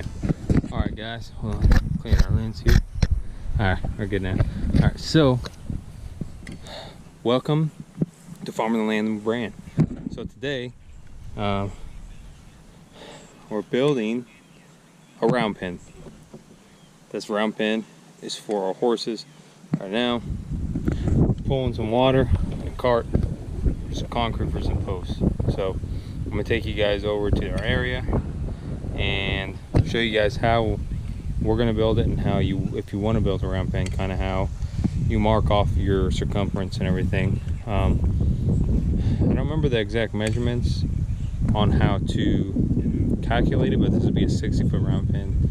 fan. All right, guys. Well, clean our lens here. All right, we're good now. All right, so welcome to Farming the Land brand. So today, we're building a round pen. This round pen is for our horses. Right now, pulling some water in a cart, some concrete for some posts. So I'm gonna take you guys over to our area and show you guys how we're gonna build it and how you, if you want to build a round pen, kind of how you mark off your circumference and everything. I don't remember the exact measurements on how to calculate it, but this would be a 60-foot round pen.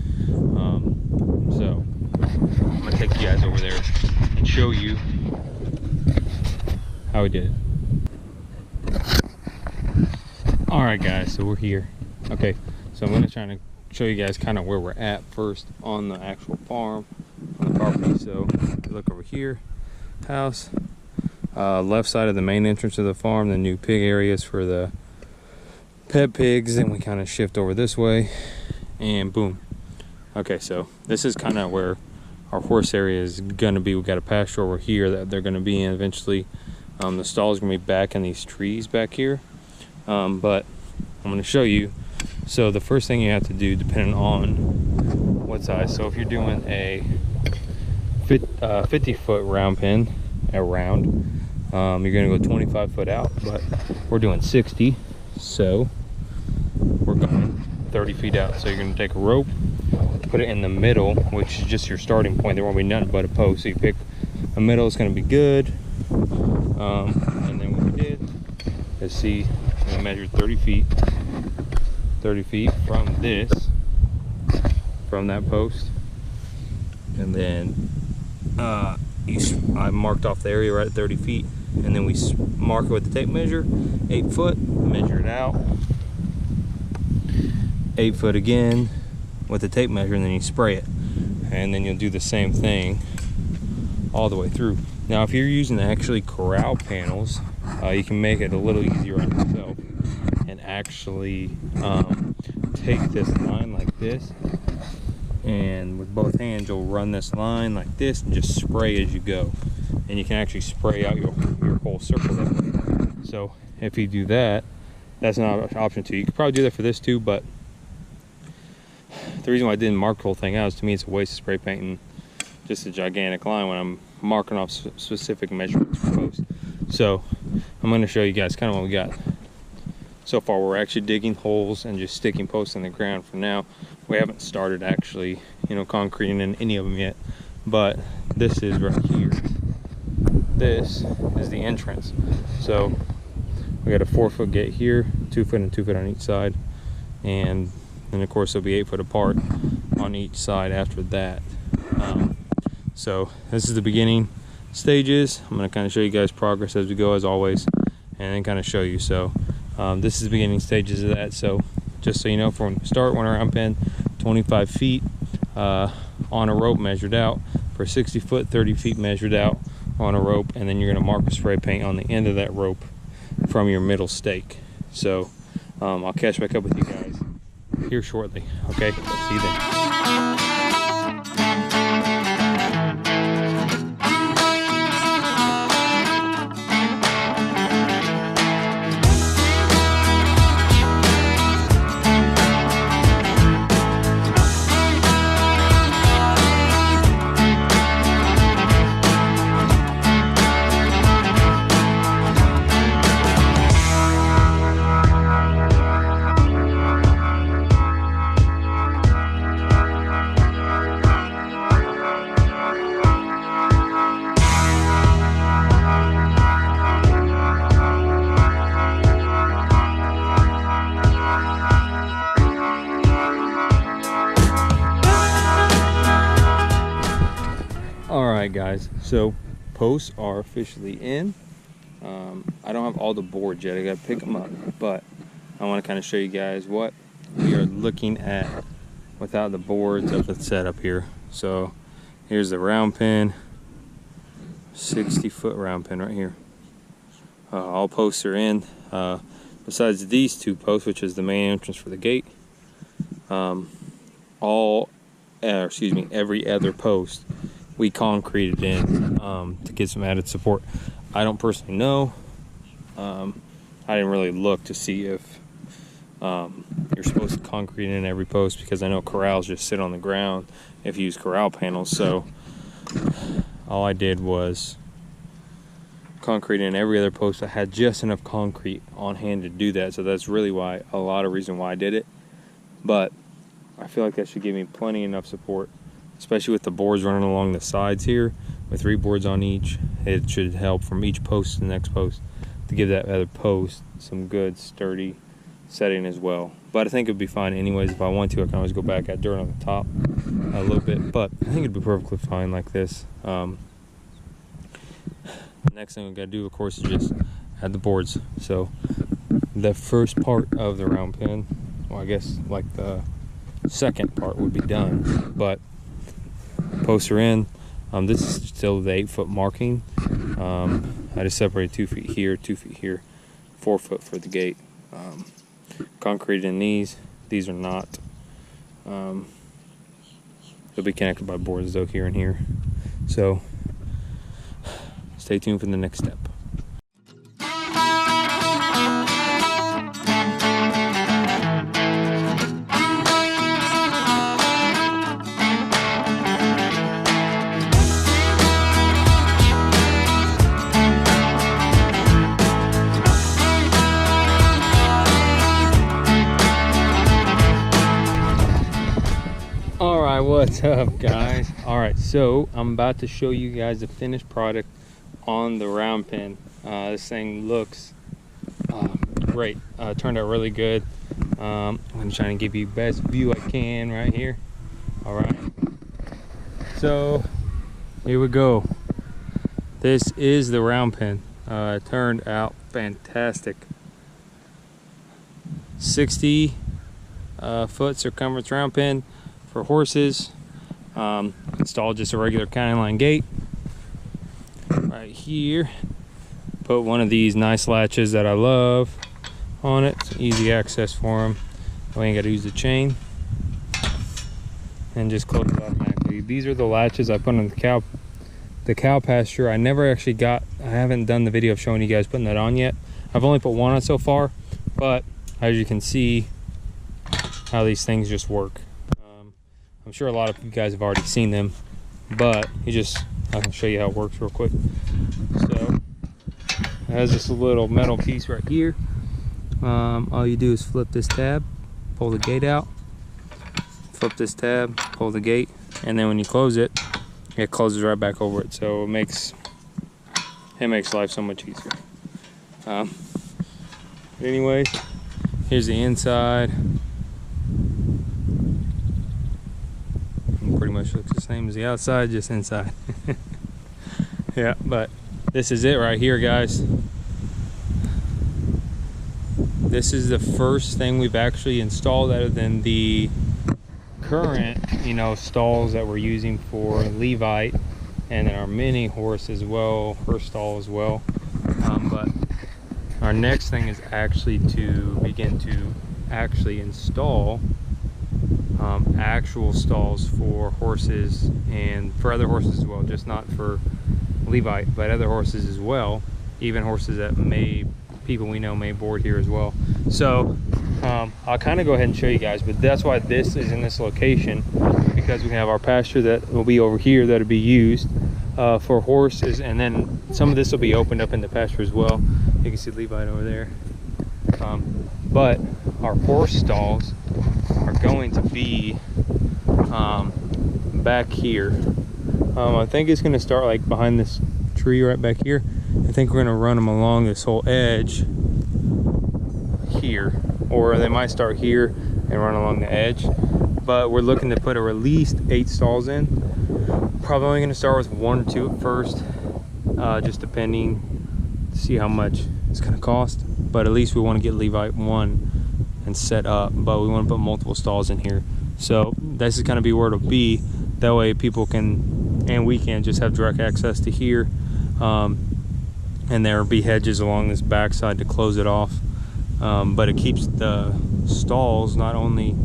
So I'm gonna take you guys over there and show you how we did it. All right, guys, so we're here. Okay, so I'm gonna try to show you guys kind of where we're at first on the actual farm, on the property. So look over here, house, left side of the main entrance of the farm, the new pig areas for the pet pigs, and we kind of shift over this way and boom. Okay, so this is kind of where our horse area is gonna be. We got a pasture over here that they're gonna be in eventually. The stall is gonna be back in these trees back here, but I'm gonna show you. So the first thing you have to do, depending on what size, so if you're doing a 50-foot round pen, you're gonna go 25 foot out, but we're doing 60, so we're going 30 feet out. So you're gonna take a rope, put it in the middle, which is just your starting point. There won't be nothing but a post. So you pick a middle, it's gonna be good. And then what we did is see, we measured 30 feet from this, from that post. And then I marked off the area right at 30 feet. And then we mark it with the tape measure, 8 foot, measure it out. 8 foot again with the tape measure, and then you spray it. And then you'll do the same thing all the way through. Now, if you're using actually corral panels, you can make it a little easier on yourself and actually take this line like this, and with both hands you'll run this line like this and just spray as you go, and you can actually spray out your whole circle that way. So if you do that, that's not an option too. You could probably do that for this too, but the reason why I didn't mark the whole thing out is, to me, it's a waste of spray painting just a gigantic line when I'm marking off specific measurements for posts. So I'm going to show you guys kind of what we got so far. We're actually digging holes and just sticking posts in the ground for now. We haven't started actually, concreting in any of them yet, but this is right here. This is the entrance. So we got a 4-foot gate here, 2 foot and 2 foot on each side, and of course they'll be 8 foot apart on each side after that. So this is the beginning stages. I'm going to kind of show you guys progress as we go, as always, and then kind of show you. So this is the beginning stages of that. So just so you know, from start, when round pen, 25 feet on a rope measured out for 60 foot, 30 feet measured out on a rope, and then you're going to mark with spray paint on the end of that rope from your middle stake. So I'll catch back up with you guys here shortly. Okay, see you then. Alright guys, so posts are officially in. I don't have all the boards yet, I gotta pick them up, but I want to kind of show you guys what we are looking at without the boards of the setup here. So here's the round pen, 60-foot round pen right here. All posts are in, besides these two posts, which is the main entrance for the gate. every other post we concreted in to get some added support. I don't personally know. I didn't really look to see if you're supposed to concrete in every post, because I know corrals just sit on the ground if you use corral panels. So all I did was concrete in every other post. I had just enough concrete on hand to do that, so that's really why reason why I did it. But I feel like that should give me plenty enough support, especially with the boards running along the sides here with 3 boards on each. It should help from each post to the next post to give that other post some good sturdy setting as well. But I think it'd be fine anyways. If I want to, I can always go back, add dirt on the top a little bit, but I think it'd be perfectly fine like this. The next thing we gotta do, of course, is just add the boards. So the first part of the round pen, well, I guess like the second part would be done, but posts are in. This is still the 8-foot marking. I just separated 2 feet here, 2 feet here, 4 foot for the gate. Concrete in these are not. They'll be connected by boards though here and here. So stay tuned for the next step. What's up, guys? All right, so I'm about to show you guys the finished product on the round pen. This thing looks great. Turned out really good. I'm gonna try and give you the best view I can right here. All right, so here we go. This is the round pen. It turned out fantastic. 60 foot circumference round pen for horses. Installed just a regular county line gate right here. Put one of these nice latches that I love on it. It's easy access for them. We ain't got to use the chain, and just close it automatically. These are the latches I put on the cow pasture. I haven't done the video of showing you guys putting that on yet. I've only put one on so far, but as you can see how these things just work. I'm sure a lot of you guys have already seen them, but I can show you how it works real quick. So it has this little metal piece right here. All you do is flip this tab, pull the gate out, flip this tab, pull the gate, and then when you close it, it closes right back over it. So it makes life so much easier. Anyways, here's the inside. Pretty much looks the same as the outside, just inside. Yeah, but this is it right here, guys. This is the first thing we've actually installed other than the current, stalls that we're using for Levite, and then our mini horse as well, her stall as well. But our next thing is actually to begin to install actual stalls for horses and for other horses as well, just not for Levite, but other horses as well, even horses that people we know may board here as well. So I'll kind of go ahead and show you guys, but that's why this is in this location, because we have our pasture that will be over here that'll be used for horses, and then some of this will be opened up in the pasture as well. You can see Levite over there. But our horse stalls are going to be back here. I think it's going to start like behind this tree right back here. I think we're going to run them along this whole edge here, or they might start here and run along the edge. But we're looking to put at least 8 stalls in. Probably only going to start with 1 or 2 at first, just depending to see how much it's going to cost. But at least we want to get Levite 1 and set up, but we want to put multiple stalls in here. So this is going to be where it'll be. That way people can, and we can, just have direct access to here. And there'll be hedges along this backside to close it off. But it keeps the stalls not only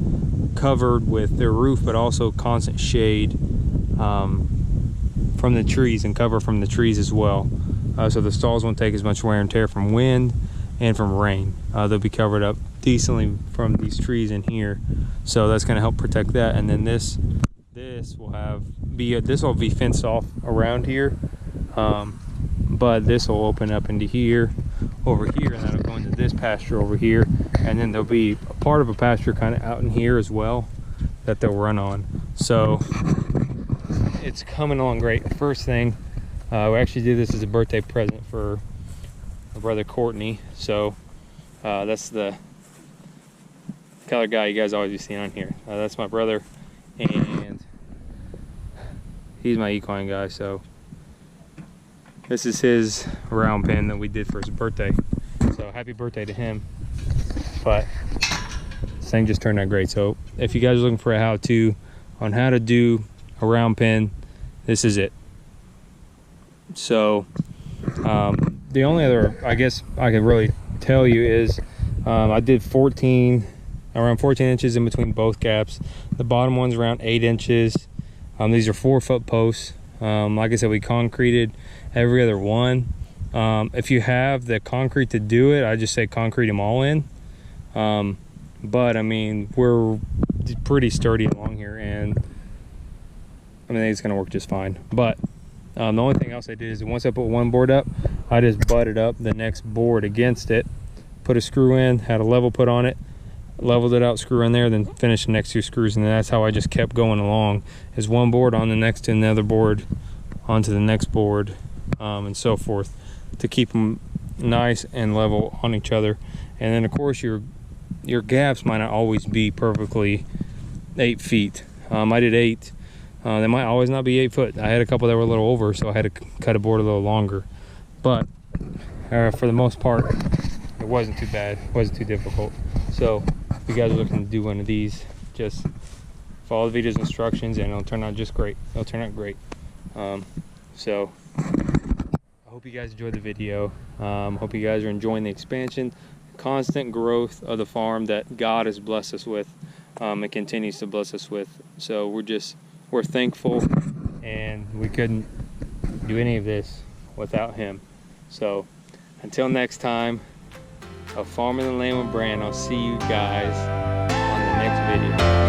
covered with their roof, but also constant shade from the trees and cover from the trees as well. So the stalls won't take as much wear and tear from wind and from rain. They'll be covered up decently from these trees in here, so that's going to help protect that. And then this will be fenced off around here, but this will open up into here, over here, and that'll go into this pasture over here, and then there'll be a part of a pasture kind of out in here as well that they'll run on. So it's coming along great. First thing, we actually did this as a birthday present for my brother Courtney. So that's the color guy you guys always be seeing on here. That's my brother, and he's my equine guy. So this is his round pen that we did for his birthday. So happy birthday to him. But this thing just turned out great. So if you guys are looking for a how-to on how to do a round pen, this is it. So the only other I guess I could really tell you is I did around 14 inches in between both gaps. The bottom one's around 8 inches. These are 4-foot posts. Like I said, we concreted every other one. If you have the concrete to do it, I just say concrete them all in. But I mean, we're pretty sturdy along here, and I mean, it's gonna work just fine. But the only thing else I did is once I put one board up, I just butted up the next board against it, put a screw in, had a level put on it, leveled it out, screw in there, then finished the next 2 screws, and that's how I just kept going along, is one board on the next to another board onto the next board, and so forth, to keep them nice and level on each other. And then of course your gaps might not always be perfectly 8 feet. I did 8. They might always not be 8 foot. I had a couple that were a little over, so I had to cut a board a little longer. But for the most part, it wasn't too bad. It wasn't too difficult. So if you guys are looking to do one of these, just follow the video's instructions and it'll turn out just great. It'll turn out great. So I hope you guys enjoyed the video. Hope you guys are enjoying the expansion, constant growth of the farm that God has blessed us with, and continues to bless us with. So we're thankful, and we couldn't do any of this without him. So until next time, of Farming the Land with Brand, I'll see you guys on the next video.